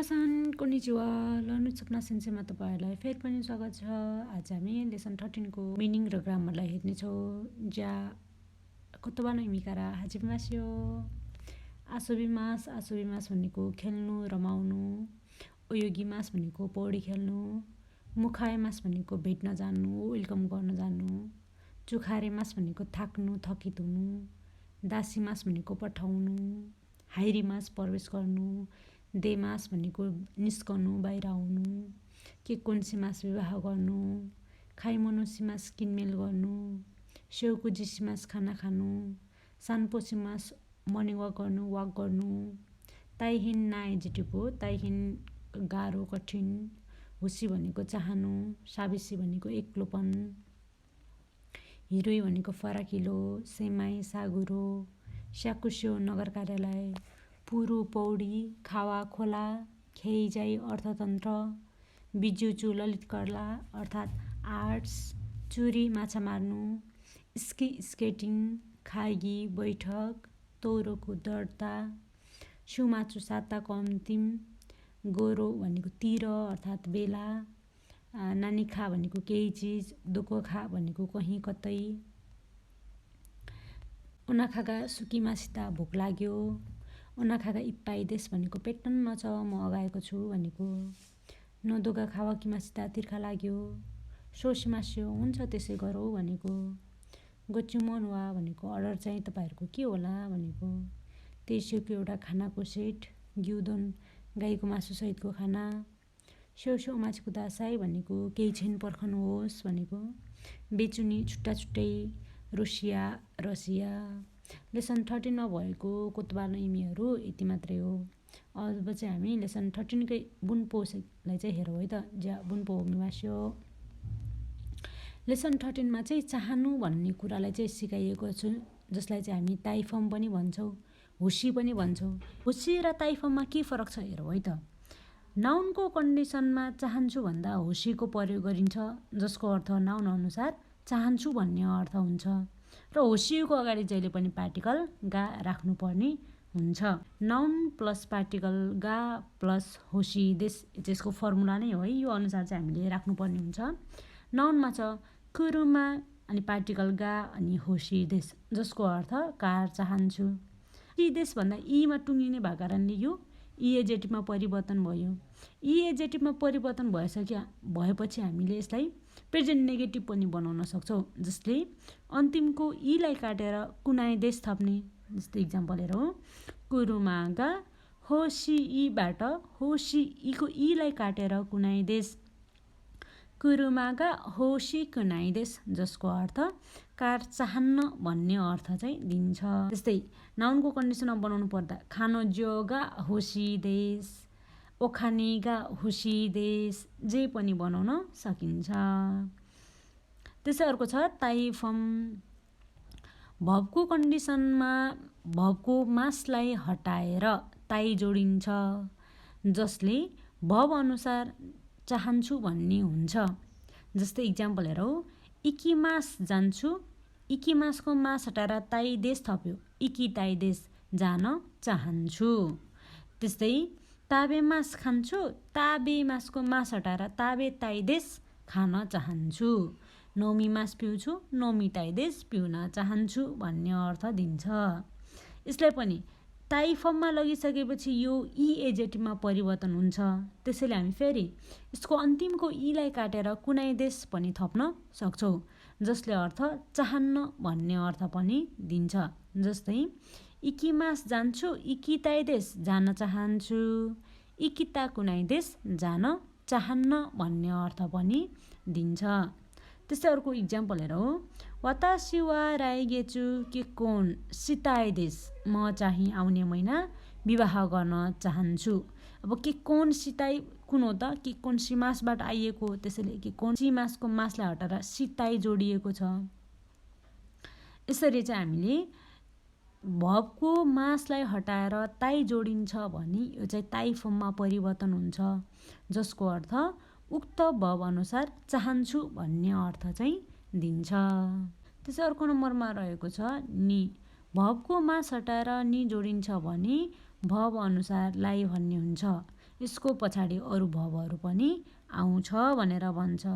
मिनासान konnichiwa learning सपना सेन्सेमा तपाईहरुलाई फेरि पनि स्वागत छ। आज हामी लेसन 13 को मिनिङ र ग्रामरलाई हेर्नेछौँ। ज्या कोतोबा नो इमिकारा हाजिमास्यो। आसोबिमास भनेको खेल्नु रमाउनु, ओयोगिमास भनेको पौडी खेल्नु, मुखाएमास भनेको भेट्न जानु, वेलकम गर्न जानु, चुखारेमास भनेको थाक्नु थकित हुनु, दासीमास भनेको पठाउनु, हाइरिमास प्रवेश गर्नु, देमास भनेको निस्कनु बाहिर आउनु, केकोन्सीमास विवाह गर्नु, खाइमोनोसीमास किनमेल गर्नु, सेउकुजीसीमास खाना खानु, सानपोसीमास मर्निङ वाक गर्नु, ताइहिन नाएजिटिभो ताइहिन गाह्रो कठिन, हुसी भनेको चाहनु, साबिसी भनेको एक्लोपन, हिरोई भनेको फराकिलो, सेमाई सागुरो, स्याकुस्यो नगर कार्यालय, पुरु पौडी, खावा खोला, खेइजाई अर्थतन्त्र, बिजुचु ललित कला अर्थात् आर्ट्स, चुरी माछा मार्नु, स्की स्केटिङ, खागी बैठक, तौरोको दर्ता, सुमाचु साताको अन्तिम, गोरो भनेको तिर अर्थात् बेला, नानीखा भनेको केही चिज, दोकोखा भनेको कहीँ कतै, ओनाखागा सुकिमासिता भोक लाग्यो, ओनाखागा इप्पाई देश भनेको पेट टन्न छ म अगाएको छु भनेको, नदोगा खावाकिमासिता तिर्खा लाग्यो, सोसिमास्यो हुन्छ त्यसै गरौँ भनेको, गोचुमन वा भनेको अर्डर चाहिँ तपाईहरुको के होला भनेको, तेर्स्योको एउटा खानाको सेट, ग्युदोन गाईको मासु सहितको खाना, स्याउस्याउ माछीको दासाई भनेको केही छैन पर्खनुहोस् भनेको, बेचुनी छुट्टा छुट्टै, रसिया। लेसन 13 मा भएको कोतबा इमीहरु यति मात्रै हो। अब चाहिँ हामी लेसन 13 कै बुनपोलाई चाहिँ हेरौँ है त। ज्या बुनपो मिमास्यो। लेसन 13 मा चाहिँ चाहनु भन्ने कुरालाई चाहिँ सिकाइएको छु, जसलाई चाहिँ हामी ताइफम पनि भन्छौँ, हुसी पनि भन्छौँ। हुसी र ताइफममा के फरक छ हेरौँ है त। नाउनको कन्डिसनमा चाहन्छु भन्दा हुसीको प्रयोग गरिन्छ, जसको अर्थ नाउन अनुसार चाहन्छु भन्ने अर्थ हुन्छ र हुसीको अगाडि जहिले पनि पार्टिकल गा राख्नुपर्ने हुन्छ। नाउन प्लस पार्टिकल गा प्लस हुसी त्यसको फर्मुला नै हो है। यो अनुसार चाहिँ हामीले राख्नुपर्ने हुन्छ। नाउनमा छ कुरुमा अनि पार्टिकल गा अनि हुसी देश, जसको अर्थ कार चाहन्छु। यी देश भन्दा ईमा टुङ्गिने भएको कारणले यो इएजेटिभमा परिवर्तन भयो। इएजेटिभमा परिवर्तन भएपछि हामीले यसलाई प्रेजेन्ट नेगेटिभ पनि बनाउन सक्छौँ, जसले अन्तिमको ईलाई काटेर कुनाइ देश थप्ने। जस्तै इक्जाम्पल हेरौँ, कुरुमागा होसी ईबाट होसी ईको ईलाई काटेर कुनाइ देश, कुरुमागा होसी कुनाइ देश, जसको अर्थ कार चाहन्न भन्ने अर्थ चाहिँ दिन्छ। जस्तै नाउनको कन्डिसनमा बनाउनु पर्दा खानो ज्योगा होसी देश, ओखानेगा हुसी देश जे पनि बनाउन सकिन्छ। त्यसै अर्को छ ताइफम। भबको कन्डिसनमा भबको मासलाई हटाएर ताई जोडिन्छ, जसले भब अनुसार चाहन्छु भन्ने हुन्छ। जस्तै इक्जाम्पल हेरौँ, इकिमास जान्छु, इकिमासको मास हटाएर ताई देश थप्यो, इकी ताई देश जान चाहन्छु। त्यस्तै ताबे मास खान्छु, ताबे मासको मास हटाएर ताबे ताई देश खान चाहन्छु। नोमी मास पिउँछु, नोमी ताई देश पिउन चाहन्छु भन्ने अर्थ दिन्छ। यसलाई पनि ताइफममा लगिसकेपछि यो इएजेटिभमा परिवर्तन हुन्छ। त्यसैले हामी फेरि यसको अन्तिमको ईलाई काटेर कुनै देश पनि थप्न सक्छौँ, जसले अर्थ चाहन्न भन्ने अर्थ पनि दिन्छ। जस्तै इकिमास जान्छु, इकी ताई देश जान चाहन्छु, इकिता कुनै देश जान चाहन्न भन्ने अर्थ पनि दिन्छ। त्यस्तै अर्को इक्जाम्पल हेरौँ, वातासी वा राइगेचु के कोन सिताई देश, म चाहिँ आउने महिना विवाह गर्न चाहन्छु। अब के कोन सिताई कुन हो त? के कोन सिमासबाट आइएको, त्यसैले के कोन सिमासको मासलाई हटाएर सिताई जोडिएको छ। यसरी चाहिँ हामीले भबको मासलाई हटाएर ताई जोडिन्छ भने यो चाहिँ ताइफममा परिवर्तन हुन्छ, जसको अर्थ उक्त भब अनुसार चाहन्छु भन्ने अर्थ चाहिँ दिन्छ। त्यसै अर्को नम्बरमा रहेको छ नि। भबको मास हटाएर नि जोडिन्छ भने भब अनुसार लाई भन्ने हुन्छ। यसको पछाडि अरू भवहरू पनि आउँछ भनेर भन्छ।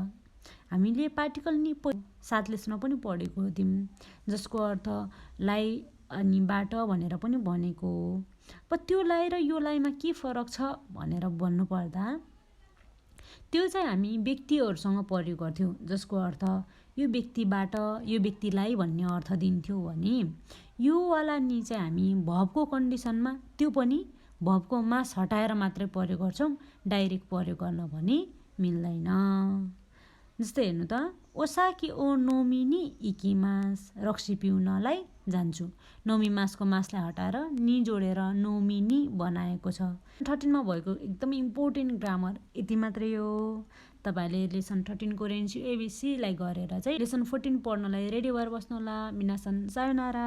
हामीले पार्टिकल नि सात लेसनमा पनि पढेको थियौँ, जसको अर्थ लाई अनि बाट भनेर पनि भनेको हो। त्यो लाई र यो लाईमा के फरक छ भनेर भन्नुपर्दा त्यो चाहिँ हामी व्यक्तिहरूसँग प्रयोग गर्थ्यौँ, जसको अर्थ यो व्यक्तिबाट यो व्यक्तिलाई भन्ने अर्थ दिन्थ्यो भने यो वाला नि चाहिँ हामी भवको कन्डिसनमा त्यो पनि भवको मास हटाएर मात्रै प्रयोग गर्छौँ, डाइरेक्ट प्रयोग गर्न भने मिल्दैन। जस्तै हेर्नु त, ओसाकी ओ नोमी नि इकिमास, रक्सी पिउनलाई जान्छु। नोमी मासको मासलाई हटाएर नि जोडेर नोमी नि बनाएको छ। 13 मा भएको एकदम इम्पोर्टेन्ट ग्रामर यति मात्रै हो। तपाईहरुले लेसन 13 को रेन्सी एबिसीलाई गरेर चाहिँ लेसन 14 पढ्नलाई रेडी भएर बस्नु होला। मिनासन सायोनारा।